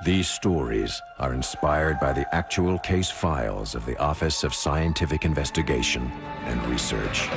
These stories are inspired by the actual case files of the Office of Scientific Investigation and Research.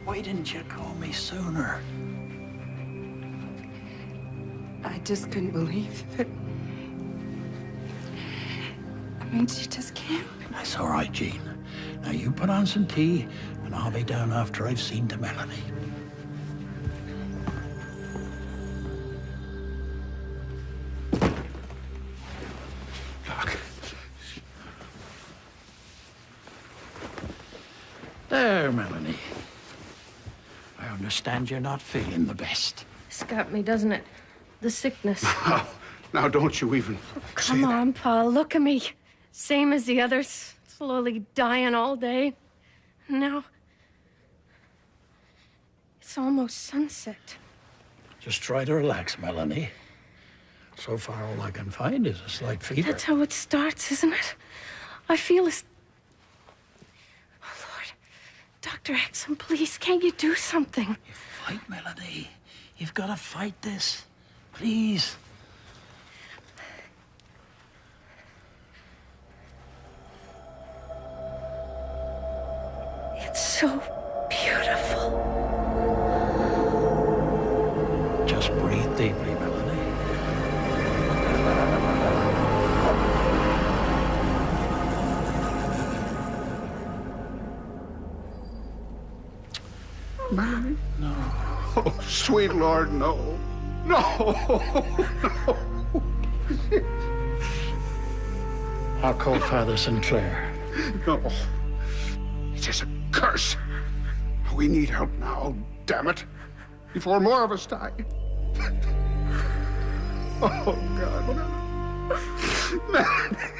Why didn't you call me sooner? I just couldn't believe it. I mean, she just can't. That's all right, Jean. Now you put on some tea, and I'll be down after I've seen to Melanie. Look. There, Melanie. I understand you're not feeling the best. It's got me, doesn't it? The sickness. Now don't you even Come on, Paul, look at me. Same as the others, slowly dying all day. Now, it's almost sunset. Just try to relax, Melanie. So far, all I can find is a slight fever. That's how it starts, isn't it? I feel as... Oh, Lord. Dr. Exum, please, can't you do something? You fight, Melanie. You've got to fight this. Please. It's so beautiful. Just breathe deeply, Melanie. Melanie? No. Oh, sweet Lord, no. No. No. I'll call Father Sinclair. No. It is a curse. We need help now, damn it. Before more of us die. Oh, God, no. Melanie.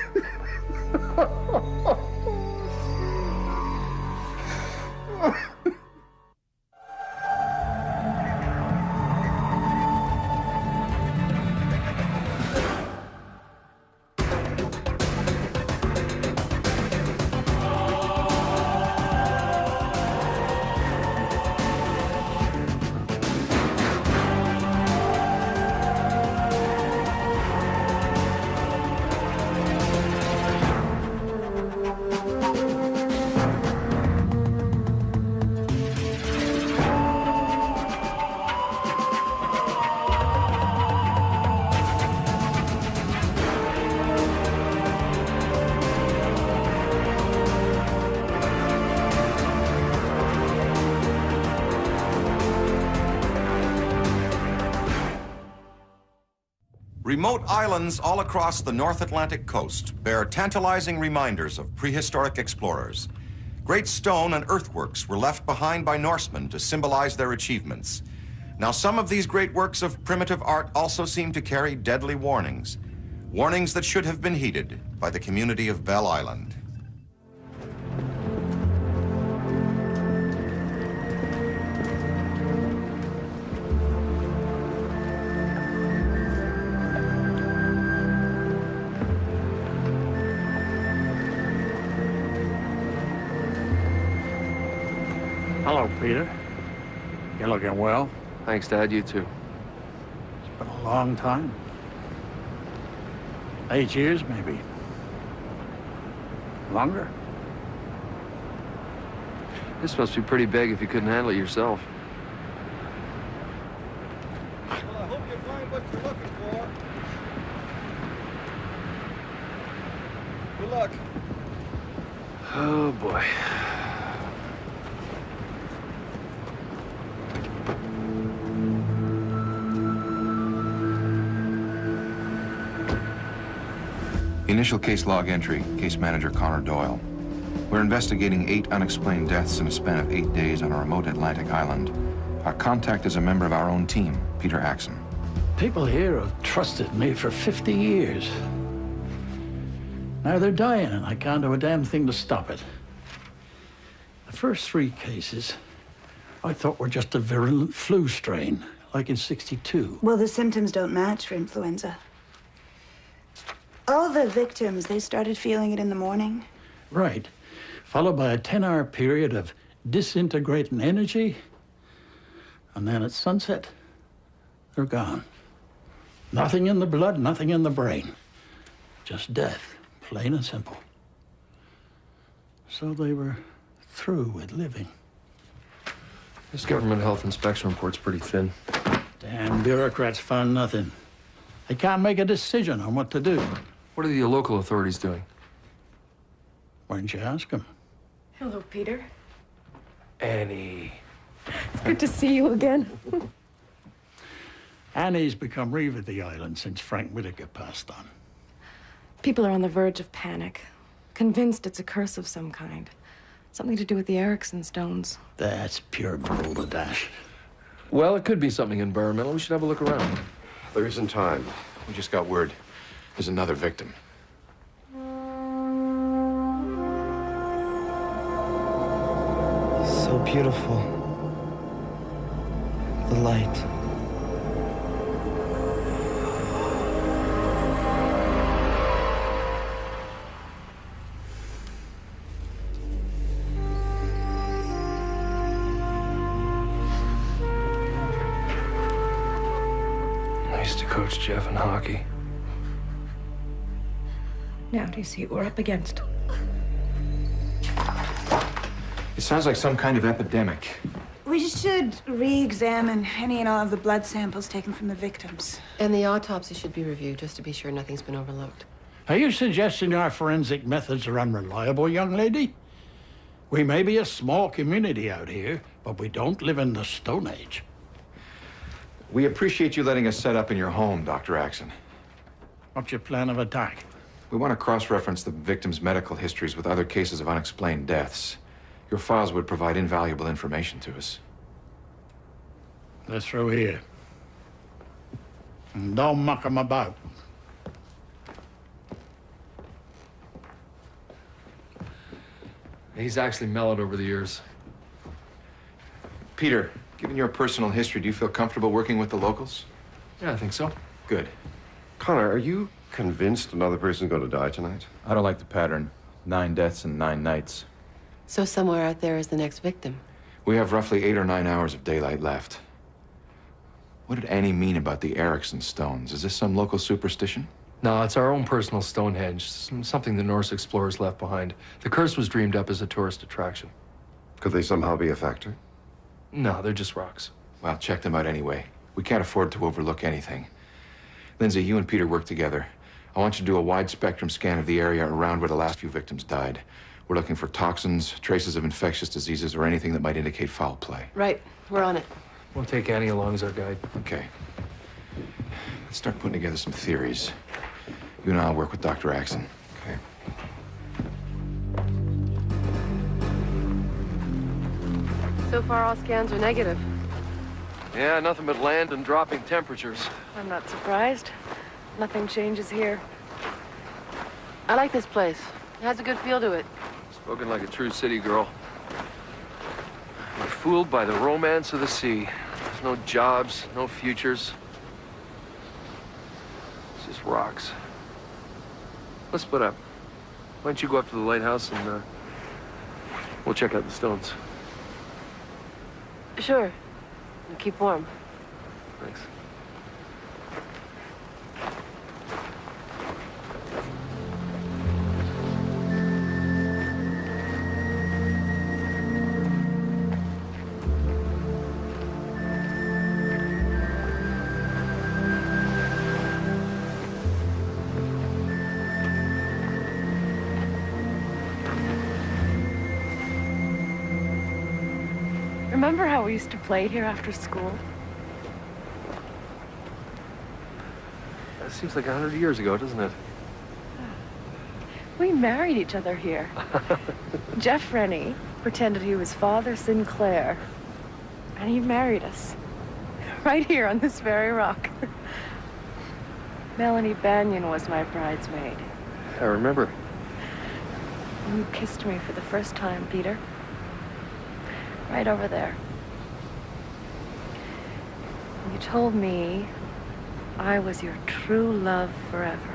Remote islands all across the North Atlantic coast bear tantalizing reminders of prehistoric explorers. Great stone and earthworks were left behind by Norsemen to symbolize their achievements. Now, some of these great works of primitive art also seem to carry deadly warnings. Warnings that should have been heeded by the community of Bell Island. Hello, Peter. You're looking well. Thanks, Dad. You too. It's been a long time. 8 years, maybe. Longer? This must be pretty big if you couldn't handle it yourself. Well, I hope you find what you're looking for. Good luck. Oh, boy. Initial case log entry, case manager Connor Doyle. We're investigating 8 unexplained deaths in a span of 8 days on a remote Atlantic island. Our contact is a member of our own team, Peter Axon. People here have trusted me for 50 years. Now they're dying, and I can't do a damn thing to stop it. The first 3 cases, I thought were just a virulent flu strain, like in '62. Well, the symptoms don't match for influenza. All the victims, they started feeling it in the morning. Right. Followed by a 10-hour period of disintegrating energy. And then at sunset, they're gone. Nothing in the blood, nothing in the brain. Just death, plain and simple. So they were through with living. This government health inspection report's pretty thin. Damn bureaucrats found nothing. They can't make a decision on what to do. What are the local authorities doing? Why didn't you ask them? Hello, Peter. Annie. It's good to see you again. Annie's become reeve of the island since Frank Whitaker passed on. People are on the verge of panic, convinced it's a curse of some kind. Something to do with the Erickson stones. That's pure balderdash. Well, it could be something environmental. We should have a look around. There isn't time. We just got word. There's another victim. So beautiful. The light. I used to coach Jeff in hockey. Now do you see what we're up against? It sounds like some kind of epidemic. We should re-examine any and all of the blood samples taken from the victims. And the autopsy should be reviewed just to be sure nothing's been overlooked. Are you suggesting our forensic methods are unreliable, young lady? We may be a small community out here, but we don't live in the Stone Age. We appreciate you letting us set up in your home, Dr. Axon. What's your plan of attack? We want to cross-reference the victims' medical histories with other cases of unexplained deaths. Your files would provide invaluable information to us. Let's through here. And don't muck 'em about. He's actually mellowed over the years. Peter, given your personal history, do you feel comfortable working with the locals? Yeah, I think so. Good. Connor, are you convinced another person's going to die tonight? I don't like the pattern. 9 deaths in 9 nights. So somewhere out there is the next victim. We have roughly 8 or 9 hours of daylight left. What did Annie mean about the Erickson stones? Is this some local superstition? No, it's our own personal Stonehenge. Something the Norse explorers left behind. The curse was dreamed up as a tourist attraction. Could they somehow be a factor? No, they're just rocks. Well, check them out anyway. We can't afford to overlook anything. Lindsay, you and Peter work together. I want you to do a wide spectrum scan of the area around where the last few victims died. We're looking for toxins, traces of infectious diseases, or anything that might indicate foul play. Right, we're on it. We'll take Annie along as our guide. Okay. Let's start putting together some theories. You and I'll work with Dr. Axon. Okay. So far, all scans are negative. Yeah, nothing but land and dropping temperatures. I'm not surprised. Nothing changes here. I like this place. It has a good feel to it. Spoken like a true city girl. We're fooled by the romance of the sea. There's no jobs, no futures. It's just rocks. Let's split up. Why don't you go up to the lighthouse and we'll check out the stones. Sure. And keep warm. Thanks. Remember how we used to play here after school? That seems like 100 years ago, doesn't it? We married each other here. Jeff Rennie pretended he was Father Sinclair, and he married us. Right here on this very rock. Melanie Banyan was my bridesmaid. I remember. You kissed me for the first time, Peter. right over there. You told me I was your true love forever.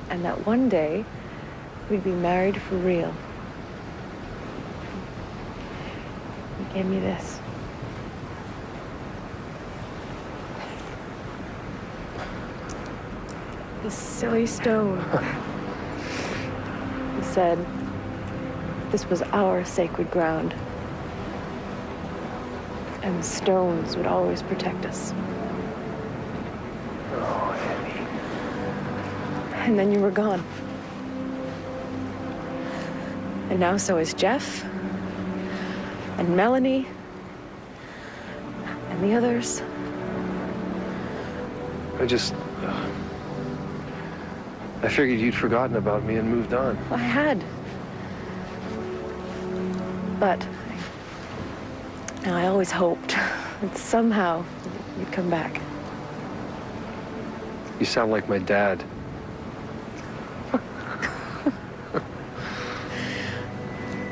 And that one day, we'd be married for real. You gave me this. This silly stone. You said this was our sacred ground. And the stones would always protect us. Oh, Annie. And then you were gone. And now so is Jeff. And Melanie. And the others. I figured you'd forgotten about me and moved on. I had. But I always hoped that somehow you'd come back. You sound like my dad.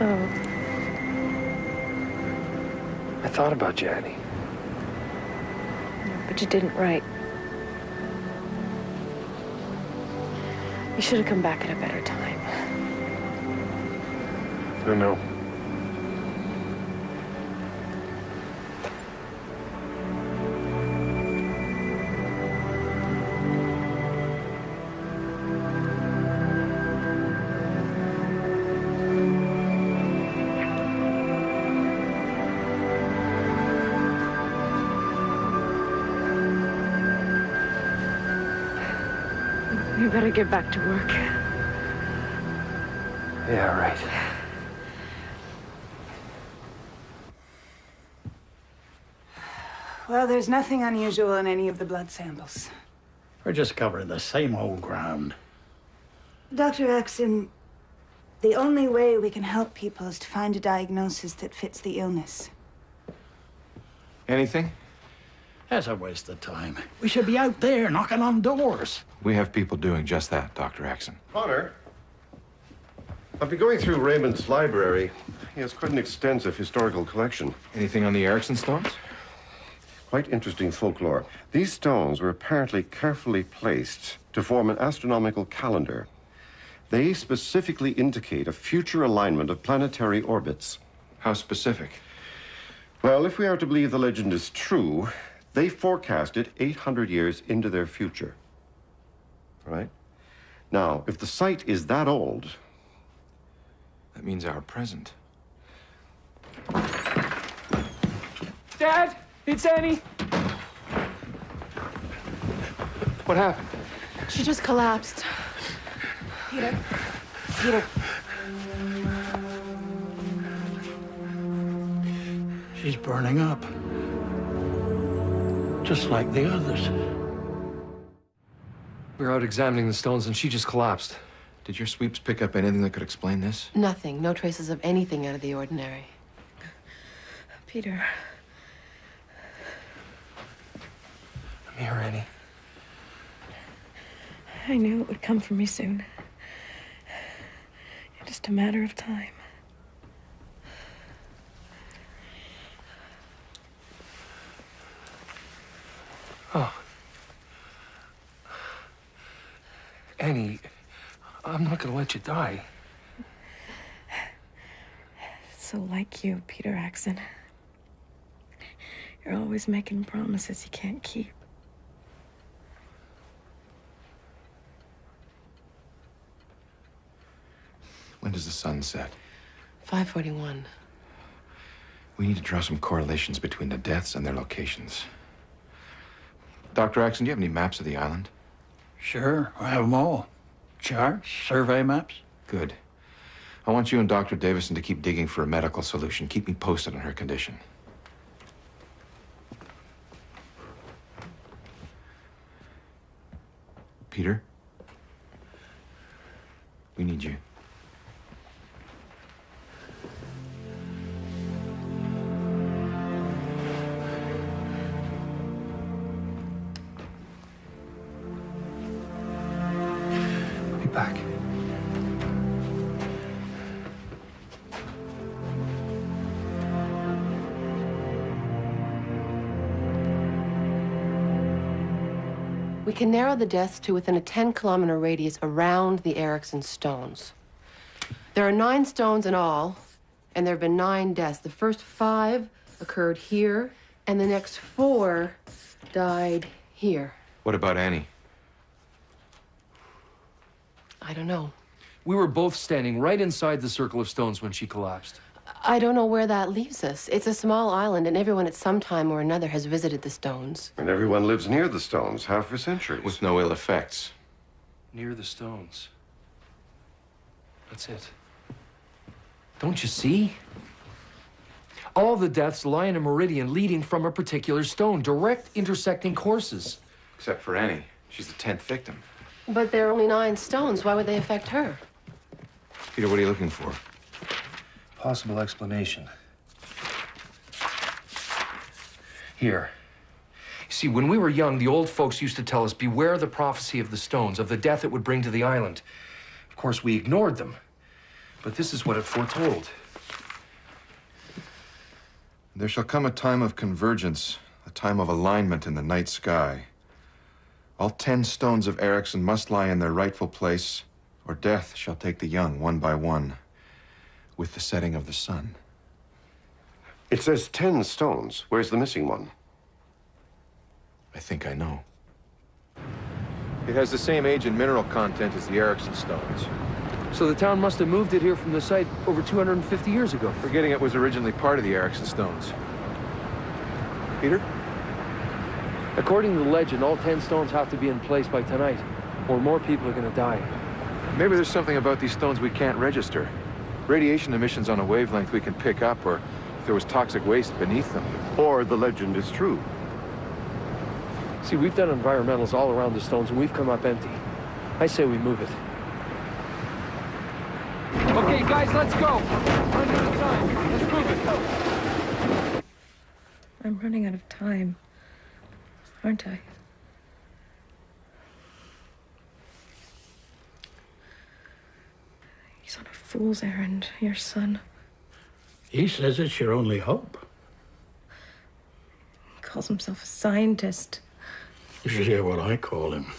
Oh. I thought about you, Annie. But you didn't write. You should have come back at a better time. I know. You better get back to work. Yeah, right. Well, there's nothing unusual in any of the blood samples. We're just covering the same old ground. Dr. Axon, the only way we can help people is to find a diagnosis that fits the illness. Anything? That's a waste of time. We should be out there knocking on doors. We have people doing just that, Dr. Axon. Connor, I've been going through Raymond's library. He has quite an extensive historical collection. Anything on the Erickson stones? Quite interesting folklore. These stones were apparently carefully placed to form an astronomical calendar. They specifically indicate a future alignment of planetary orbits. How specific? Well, if we are to believe the legend is true, they forecast it 800 years into their future. Right? Now, if the site is that old... That means our present. Dad! It's Annie! What happened? She just collapsed. Peter. Peter. She's burning up. Just like the others. We were out examining the stones and she just collapsed. Did your sweeps pick up anything that could explain this? Nothing. No traces of anything out of the ordinary. Peter. I'm here, Annie. I knew it would come for me soon. Just a matter of time. Oh. Annie, I'm not gonna let you die. So like you, Peter Axon. You're always making promises you can't keep. When does the sun set? 5:41. We need to draw some correlations between the deaths and their locations. Dr. Axon, do you have any maps of the island? Sure, I have them all. Charts, survey maps. Good. I want you and Dr. Davison to keep digging for a medical solution. Keep me posted on her condition. Peter? We need you. Be back. We can narrow the deaths to within a 10-kilometer radius around the Erickson stones. There are 9 stones in all, and there have been 9 deaths. The first 5 occurred here, and the next 4 died here. What about Annie? I don't know. We were both standing right inside the circle of stones when she collapsed. I don't know where that leaves us. It's a small island, and everyone at some time or another has visited the stones. And everyone lives near the stones, have for centuries. With no ill effects. Near the stones. That's it. Don't you see? All the deaths lie in a meridian leading from a particular stone, direct intersecting courses. Except for Annie. She's the 10th victim. But there are only 9 stones. Why would they affect her? Peter, what are you looking for? Possible explanation. Here. You see, when we were young, the old folks used to tell us, beware the prophecy of the stones, of the death it would bring to the island. Of course, we ignored them. But this is what it foretold. There shall come a time of convergence, a time of alignment in the night sky. All 10 stones of Erickson must lie in their rightful place, or death shall take the young one by one, with the setting of the sun. It says 10 stones. Where's the missing one? I think I know. It has the same age and mineral content as the Erickson stones. So the town must have moved it here from the site over 250 years ago. Forgetting it was originally part of the Erickson stones. Peter? According to the legend, all 10 stones have to be in place by tonight, or more people are going to die. Maybe there's something about these stones we can't register. Radiation emissions on a wavelength we can pick up, or if there was toxic waste beneath them. Or the legend is true. See, we've done environmentals all around the stones, and we've come up empty. I say we move it. Okay, guys, let's go. Running out of time. Let's move it. I'm running out of time, aren't I? He's on a fool's errand, your son. He says it's your only hope. He calls himself a scientist. You should hear what I call him.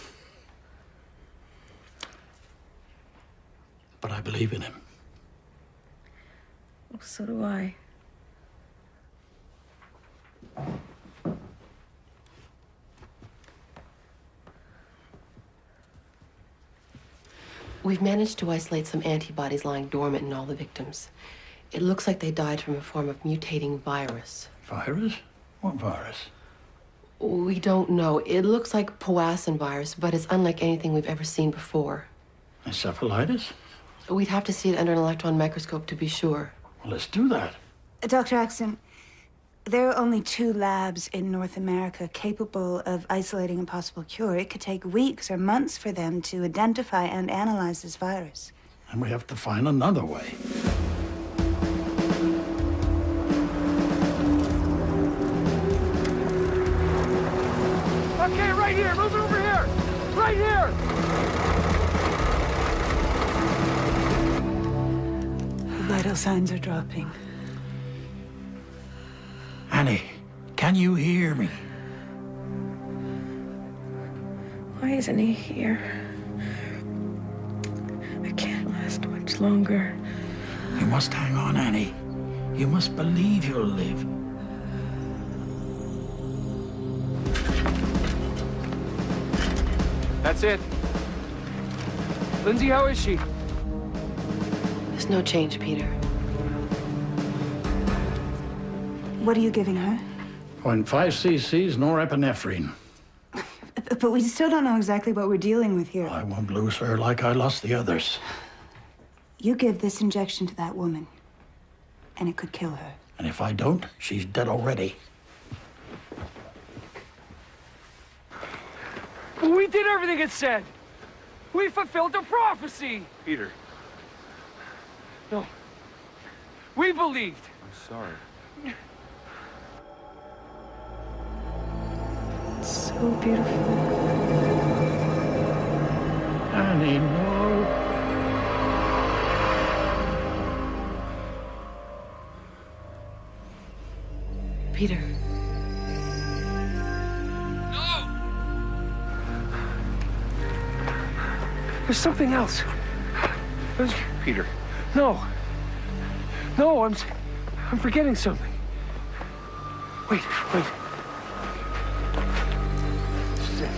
But I believe in him. Oh, so do I. We've managed to isolate some antibodies lying dormant in all the victims. It looks like they died from a form of mutating virus. Virus? What virus? We don't know. It looks like Powassan virus, but it's unlike anything we've ever seen before. Encephalitis? We'd have to see it under an electron microscope to be sure. Well, let's do that. Dr. Axon, there are only 2 labs in North America capable of isolating a possible cure. It could take weeks or months for them to identify and analyze this virus. And we have to find another way. Okay, right here. Move it over here. Right here. Vital signs are dropping. Annie, can you hear me? Why isn't he here? I can't last much longer. You must hang on, Annie. You must believe you'll live. That's it. Lindsay, how is she? There's no change, Peter. What are you giving her? 0.5 cc's norepinephrine. But we still don't know exactly what we're dealing with here. I won't lose her like I lost the others. You give this injection to that woman, and it could kill her. And if I don't, she's dead already. We did everything it said. We fulfilled the prophecy. Peter. No. We believed. I'm sorry. It's so beautiful. Annie, no. Peter. There's something else. Peter. No. No, I'm forgetting something. Wait. This is it.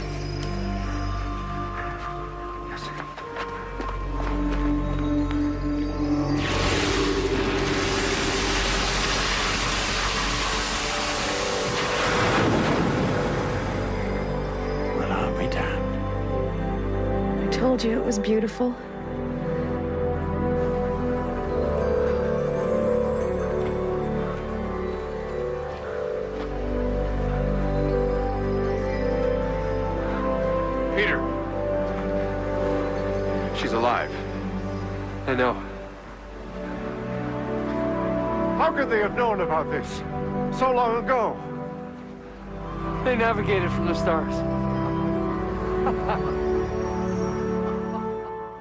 Yes. Well, I'll be damned. I told you it was beautiful. Peter. She's alive. I know. How could they have known about this so long ago? They navigated from the stars.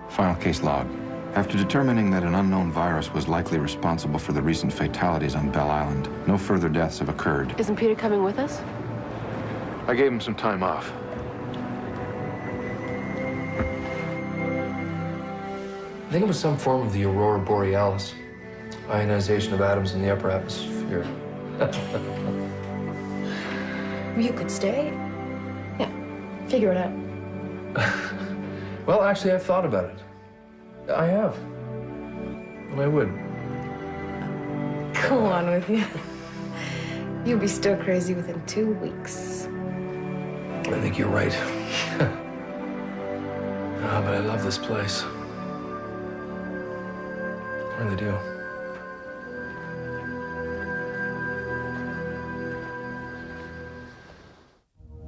Final case log. After determining that an unknown virus was likely responsible for the recent fatalities on Bell Island, no further deaths have occurred. Isn't Peter coming with us? I gave him some time off. I think it was some form of the aurora borealis. Ionization of atoms in the upper atmosphere. You could stay. Yeah, figure it out. Well, actually, I've thought about it. I have. And I would. Go on with you. You'll be stir crazy within 2 weeks. I think you're right. But I love this place. I really do.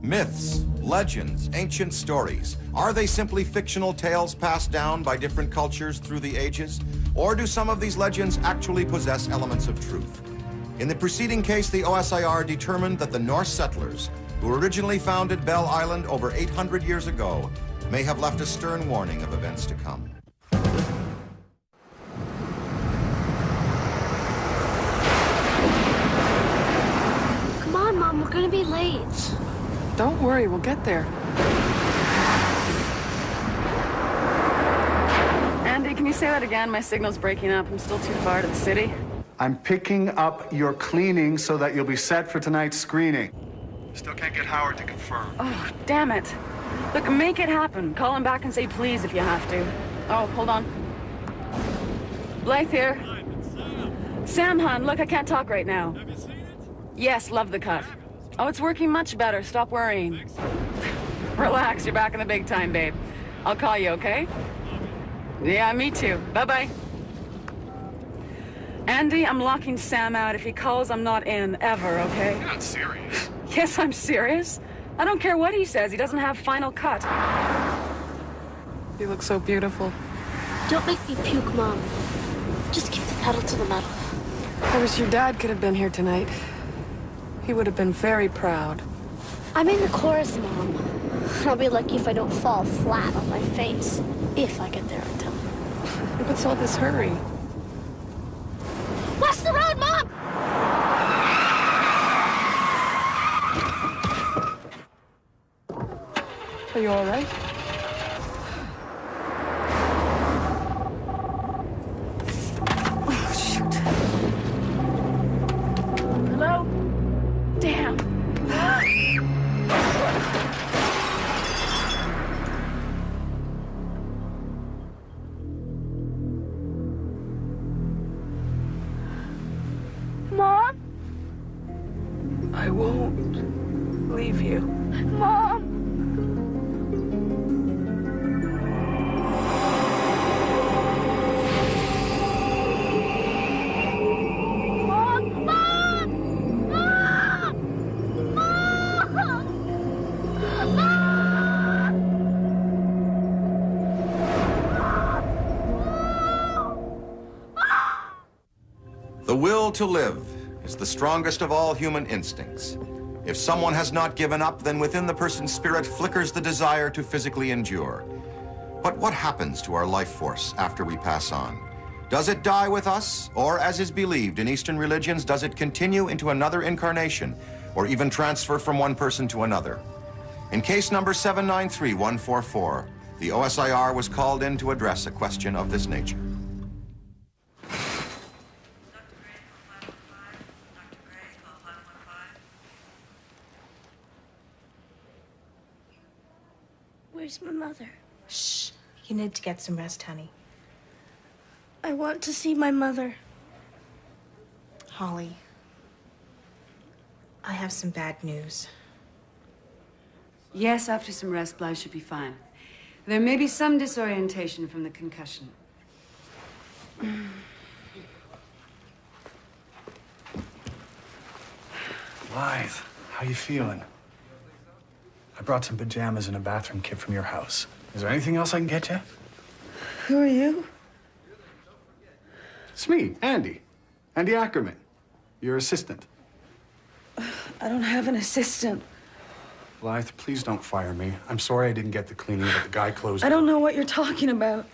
Myths, legends, ancient stories. Are they simply fictional tales passed down by different cultures through the ages? Or do some of these legends actually possess elements of truth? In the preceding case, the OSIR determined that the Norse settlers, who originally founded Bell Island over 800 years ago, may have left a stern warning of events to come. Come on, Mom, we're gonna be late. Don't worry, we'll get there. Andy, can you say that again? My signal's breaking up. I'm still too far to the city. I'm picking up your cleaning so that you'll be set for tonight's screening. Still can't get Howard to confirm. Oh, damn it. Look, make it happen. Call him back and say please if you have to. Oh, hold on. Blythe here. Sam, hon, look, I can't talk right now. Have you seen it? Yes, love the cut. Oh, it's working much better. Stop worrying. Relax, you're back in the big time, babe. I'll call you, okay? Yeah, me too. Bye-bye. Andy, I'm locking Sam out. If he calls, I'm not in, ever, okay? You're not serious. Yes, I'm serious. I don't care what he says. He doesn't have final cut. You look so beautiful. Don't make me puke, Mom. Just keep the pedal to the metal. I wish your dad could have been here tonight. He would have been very proud. I'm in the chorus, Mom. I'll be lucky if I don't fall flat on my face. If I get there in time. What's all this hurry? Watch the road, Mom! Are you all right? Oh, shoot. Hello? Damn. Mom? I won't leave you. Mom! The will to live is the strongest of all human instincts. If someone has not given up, then within the person's spirit flickers the desire to physically endure. But what happens to our life force after we pass on? Does it die with us? Or, as is believed in Eastern religions, does it continue into another incarnation, or even transfer from one person to another? In case number 793144, the OSIR was called in to address a question of this nature. Where's my mother? Shh. You need to get some rest, honey. I want to see my mother. Holly, I have some bad news. Yes, after some rest, Blythe should be fine. There may be some disorientation from the concussion. Blythe, how you feeling? I brought some pajamas and a bathroom kit from your house. Is there anything else I can get you? Who are you? It's me, Andy. Andy Ackerman. Your assistant. I don't have an assistant. Blythe, please don't fire me. I'm sorry I didn't get the cleaning, but the guy closed I it. don't know what you're talking about.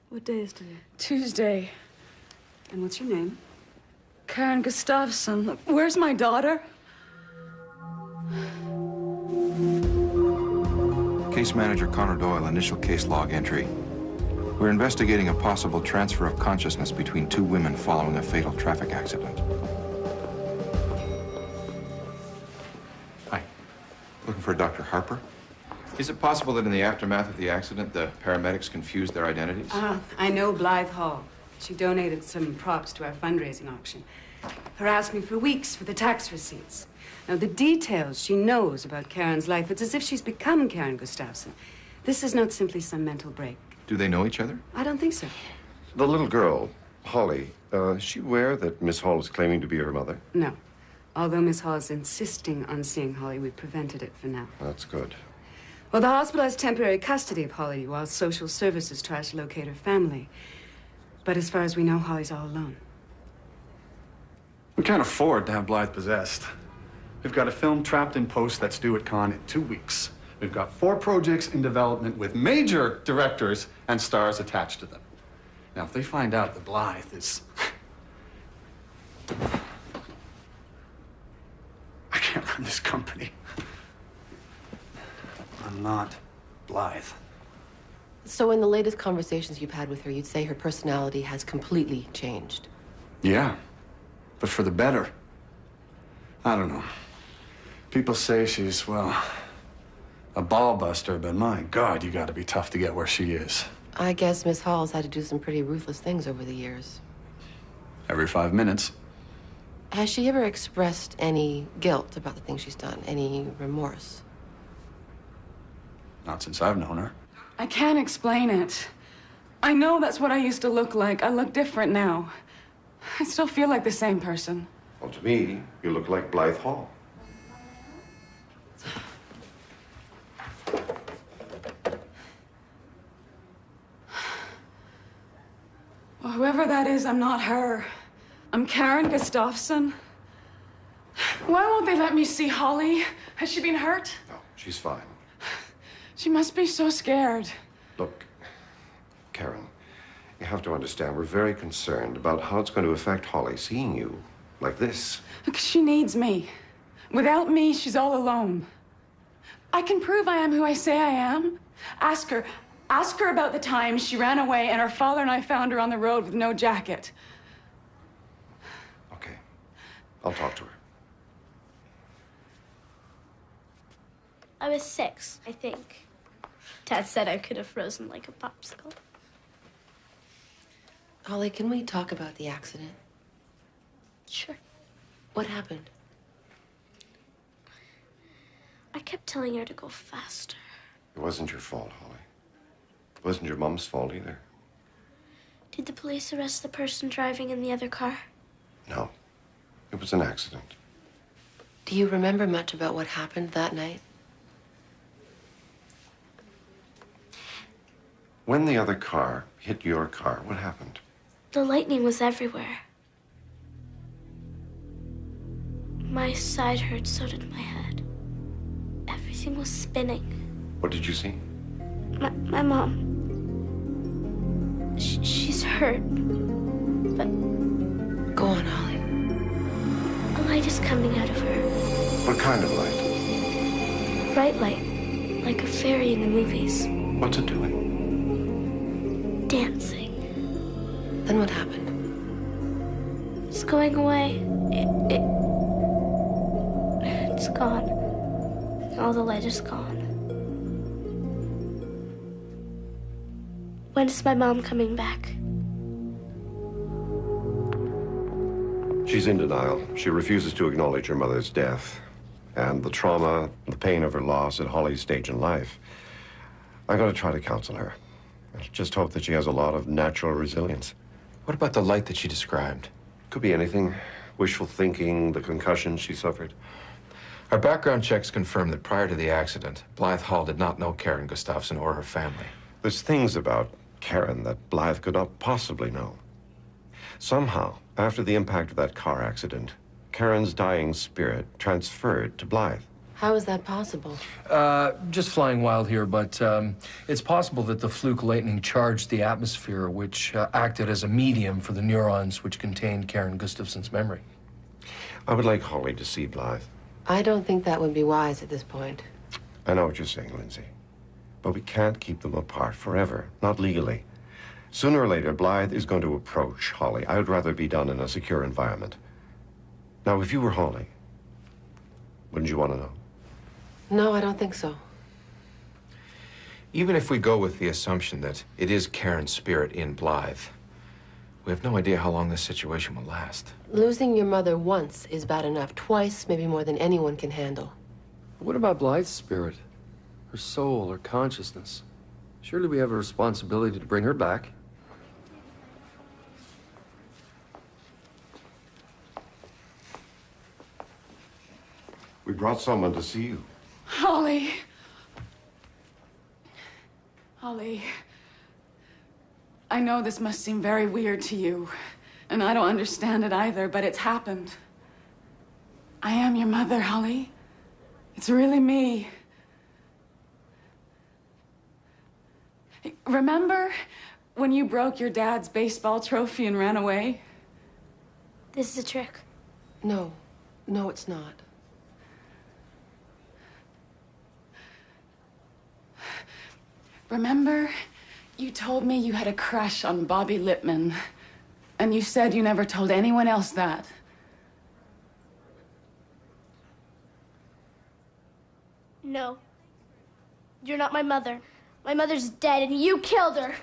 What day is today? Tuesday. And what's your name? Karen Gustafson. Where's my daughter? Case manager Connor Doyle, initial case log entry. We're investigating a possible transfer of consciousness between two women following a fatal traffic accident. Hi. Looking for Dr. Harper? Is it possible that in the aftermath of the accident, the paramedics confused their identities? I know Blythe Hall. She donated some props to our fundraising auction. Harassed me for weeks for the tax receipts. Now, the details she knows about Karen's life, it's as if she's become Karen Gustafson. This is not simply some mental break. Do they know each other? I don't think so. The little girl, Holly, is she aware that Miss Hall is claiming to be her mother? No. Although Miss Hall is insisting on seeing Holly, we prevented it for now. That's good. Well, the hospital has temporary custody of Holly while social services tries to locate her family. But as far as we know, Holly's all alone. We can't afford to have Blythe possessed. We've got a film trapped in post that's due at Cannes in 2 weeks. We've got 4 projects in development with major directors and stars attached to them. Now, if they find out that Blythe is... I can't run this company. I'm not Blythe. So in the latest conversations you've had with her, you'd say her personality has completely changed. Yeah, but for the better. I don't know. People say she's, well, a ball buster, but my God, you gotta be tough to get where she is. I guess Miss Hall's had to do some pretty ruthless things over the years. Every 5 minutes. Has she ever expressed any guilt about the things she's done? Any remorse? Not since I've known her. I can't explain it. I know that's what I used to look like. I look different now. I still feel like the same person. Well, to me, you look like Blythe Hall. Well, whoever that is, I'm not her. I'm Karen Gustafson. Why won't they let me see Holly? Has she been hurt? No, she's fine. She must be so scared. Look, Karen, you have to understand, we're very concerned about how it's going to affect Holly seeing you like this. Look, she needs me. Without me, she's all alone. I can prove I am who I say I am. Ask her about the time she ran away and her father and I found her on the road with no jacket. Okay, I'll talk to her. I was 6, I think. Dad said I could have frozen like a popsicle. Holly, can we talk about the accident? Sure. What happened? I kept telling her to go faster. It wasn't your fault, Holly. It wasn't your mom's fault either. Did the police arrest the person driving in the other car? No, it was an accident. Do you remember much about what happened that night? When the other car hit your car, what happened? The lightning was everywhere. My side hurt, so did my head. Everything was spinning. What did you see? My mom. She's hurt. But go on, Holly. A light is coming out of her. What kind of light? Bright light, like a fairy in the movies. What's it doing? Dancing. Then what happened? It's going away. It's gone. All the light is gone. When is my mom coming back? She's in denial. She refuses to acknowledge her mother's death and the trauma, the pain of her loss at Holly's stage in life. I'm going to try to counsel her. I just hope that she has a lot of natural resilience. What about the light that she described? Could be anything. Wishful thinking, the concussion she suffered. Our background checks confirm that prior to the accident, Blythe Hall did not know Karen Gustafson or her family. There's things about Karen that Blythe could not possibly know. Somehow, after the impact of that car accident, Karen's dying spirit transferred to Blythe. How is that possible? Just flying wild here, but it's possible that the fluke lightning charged the atmosphere, which acted as a medium for the neurons which contained Karen Gustafson's memory. I would like Holly to see Blythe. I don't think that would be wise at this point. I know what you're saying, Lindsay. But we can't keep them apart forever, not legally. Sooner or later, Blythe is going to approach Holly. I would rather be done in a secure environment. Now, if you were Holly, wouldn't you want to know? No, I don't think so. Even if we go with the assumption that it is Karen's spirit in Blythe, we have no idea how long this situation will last. Losing your mother once is bad enough. Twice, maybe more than anyone can handle. What about Blythe's spirit? Her soul, her consciousness? Surely we have a responsibility to bring her back. We brought someone to see you. Holly. Holly. I know this must seem very weird to you, and I don't understand it either, but it's happened. I am your mother, Holly. It's really me. Remember when you broke your dad's baseball trophy and ran away? This is a trick. No. No, it's not. Remember, you told me you had a crush on Bobby Lippman, and you said you never told anyone else that. No. You're not my mother. My mother's dead, and you killed her.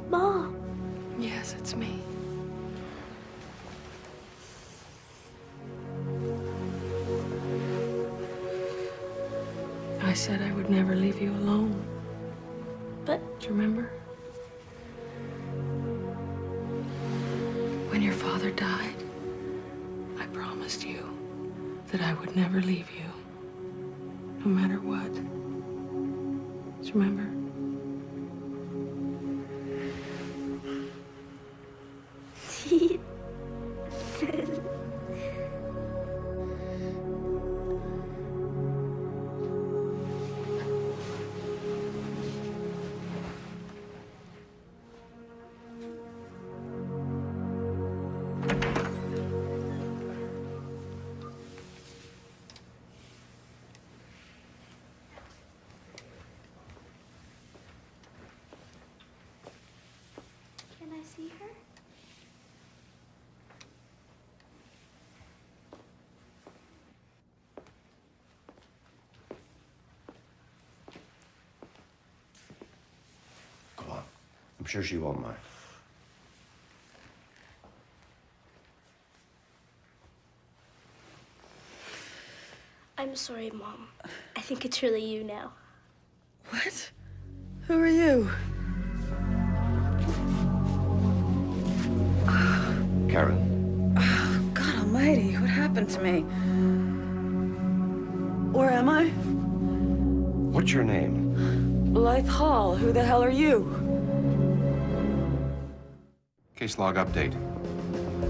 Mom. Yes, it's me. I said I would never leave you alone. But... Do you remember? When your father died, I promised you that I would never leave you, no matter what. Do you remember? Can I see her? Go on. I'm sure she won't mind. I'm sorry, Mom. I think it's really you now. What? Who are you? Karen. Oh, God almighty, what happened to me? Where am I? What's your name? Blythe Hall. Who the hell are you? Case log update.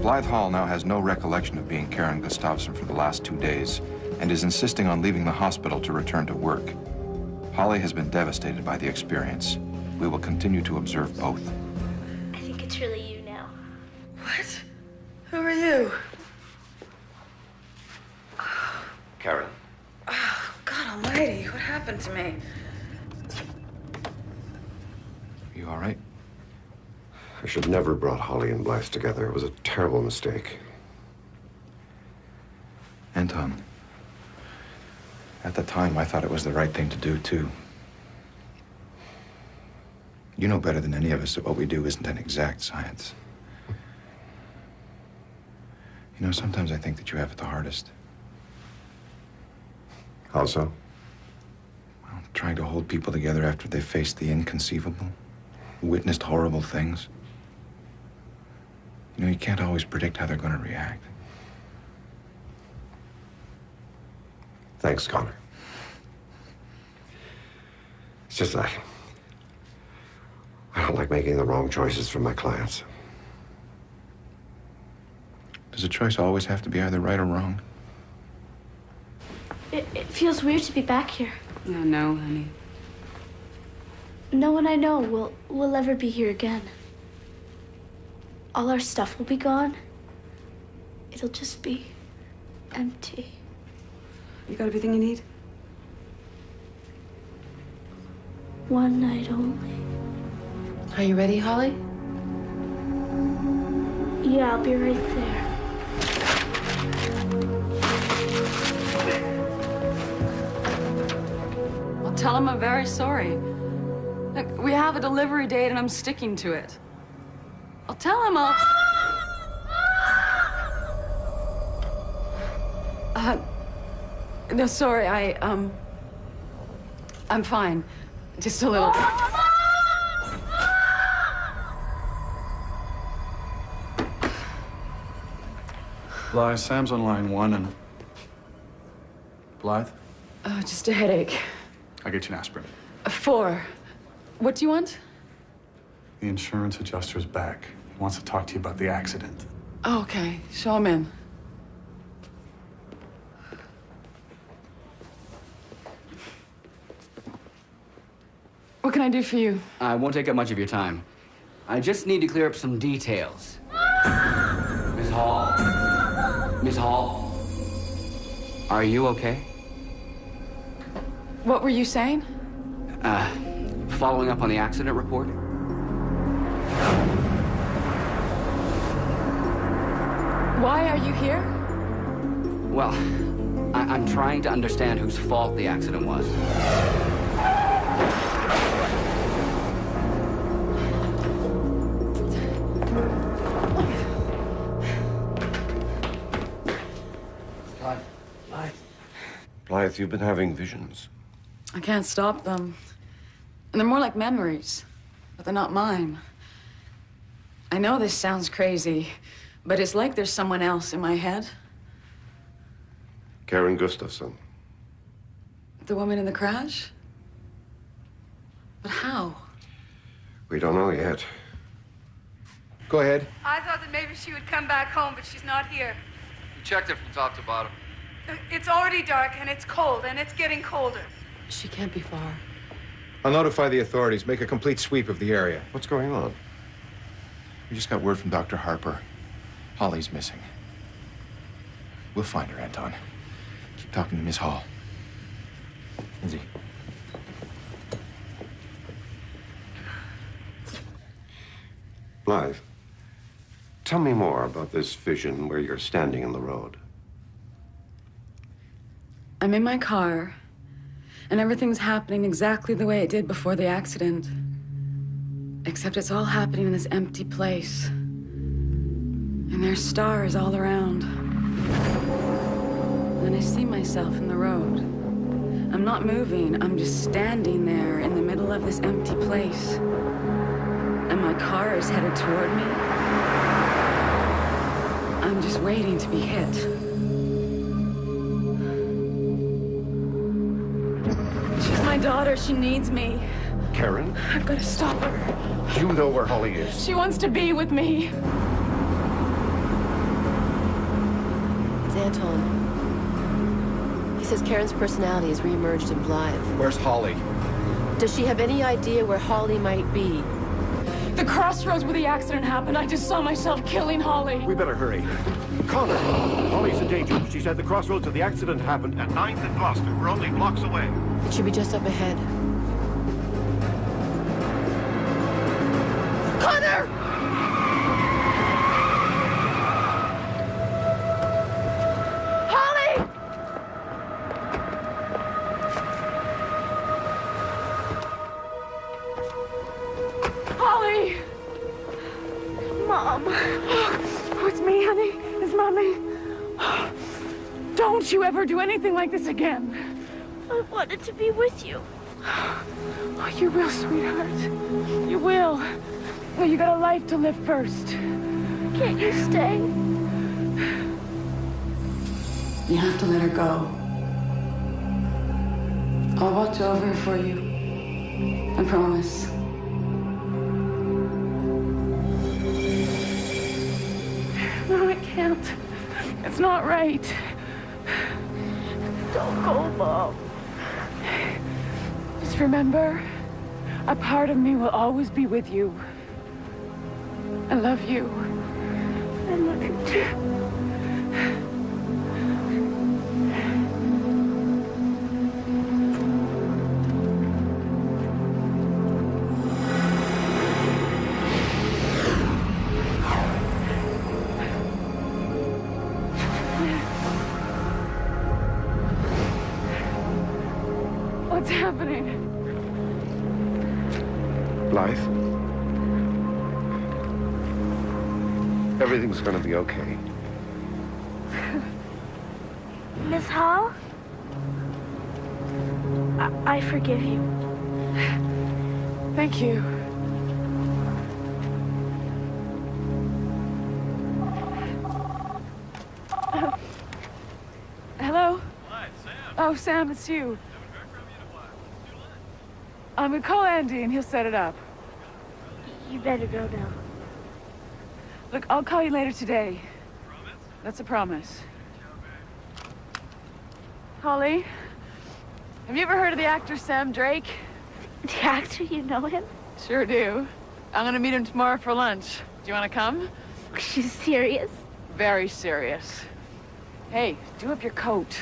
Blythe Hall now has no recollection of being Karen Gustafson for the last 2 days and is insisting on leaving the hospital to return to work. Holly has been devastated by the experience. We will continue to observe both. I think it's really you now. What? Who are you? Karen. Oh, God almighty, what happened to me? You all right? I should never have brought Holly and Blythe together. It was a terrible mistake. Anton, at the time, I thought it was the right thing to do, too. You know better than any of us that what we do isn't an exact science. You know, sometimes I think that you have it the hardest. How so? Well, trying to hold people together after they've faced the inconceivable, witnessed horrible things. You know, you can't always predict how they're going to react. Thanks, Connor. It's just I don't like making the wrong choices for my clients. Does a choice always have to be either right or wrong? It feels weird to be back here. Yeah, no, honey. No one I know will ever be here again. All our stuff will be gone. It'll just be empty. You got everything you need? One night only. Are you ready, Holly? Yeah, I'll be right there. I'll tell him I'm very sorry. Look, we have a delivery date and I'm sticking to it. I'll tell him no, sorry, I'm fine. Just a little. Blythe, Sam's on line 1 and... Blythe? Just a headache. I'll get you an aspirin. 4. What do you want? The insurance adjuster's back. He wants to talk to you about the accident. Oh, okay. Show him in. What can I do for you? I won't take up much of your time. I just need to clear up some details. Miss Hall. Miss Hall. Are you okay? What were you saying? Following up on the accident report? Why are you here? Well, I'm trying to understand whose fault the accident was. Blythe, you've been having visions. I can't stop them. And they're more like memories, but they're not mine. I know this sounds crazy, but it's like there's someone else in my head. Karen Gustafson. The woman in the crash? But how? We don't know yet. Go ahead. I thought that maybe she would come back home, but she's not here. We checked it from top to bottom. It's already dark, and it's cold, and it's getting colder. She can't be far. I'll notify the authorities. Make a complete sweep of the area. What's going on? We just got word from Dr. Harper. Holly's missing. We'll find her, Anton. Keep talking to Miss Hall. Lindsay. Blythe, tell me more about this vision where you're standing in the road. I'm in my car, and everything's happening exactly the way it did before the accident. Except it's all happening in this empty place. And there's stars all around. then I see myself in the road. I'm not moving, I'm just standing there in the middle of this empty place. And my car is headed toward me. I'm just waiting to be hit. She's my daughter, she needs me. Karen? I've got to stop her. Do you know where Holly is? She wants to be with me. It's Anton. He says Karen's personality has reemerged in Blythe. Where's Holly? Does she have any idea where Holly might be? The crossroads where the accident happened, I just saw myself killing Holly. We better hurry. Connor, Holly's in danger. She said the crossroads of the accident happened at 9th and Gloucester. We're only blocks away. It should be just up ahead. Connor! Holly! Holly! Mom. Oh, it's me, honey. It's Mommy. Don't you ever do anything like this again. I wanted to be with you. Oh, you will, sweetheart. You will. Well, you got a life to live first. Can't you stay? You have to let her go. I'll watch over her for you. I promise. No, I can't. It's not right. Don't go, Mom. Just remember, a part of me will always be with you. I love you. I love you too. What's happening? Blythe? Everything's gonna be okay. Miss Hall? I forgive you. Thank you. Hello? Hi, Sam. Oh, Sam, it's you. I'm gonna call Andy and he'll set it up. You better go now. Look, I'll call you later today. Promise? That's a promise. Holly, have you ever heard of the actor Sam Drake? The actor, you know him? Sure do. I'm gonna meet him tomorrow for lunch. Do you wanna come? Are you serious? Very serious. Hey, do up your coat.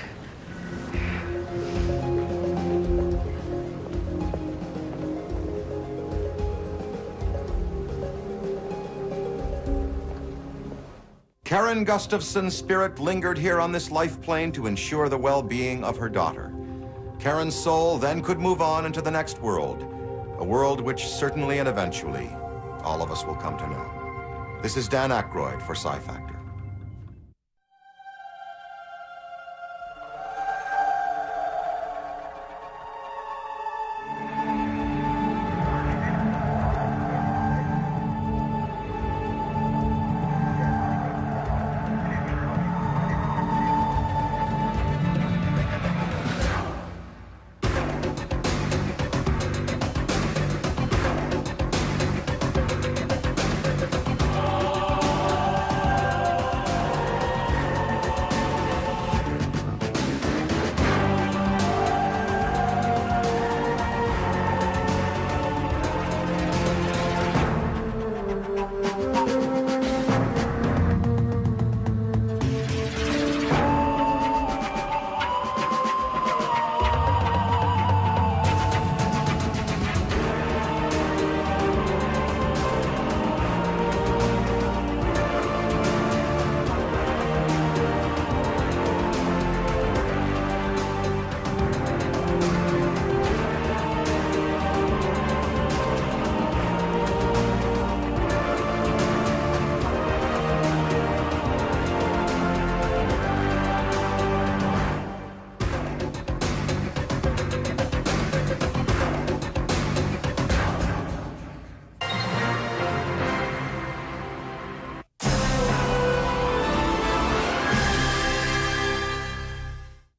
Karen Gustafson's spirit lingered here on this life plane to ensure the well-being of her daughter. Karen's soul then could move on into the next world, a world which certainly and eventually all of us will come to know. This is Dan Aykroyd for Psi Factor.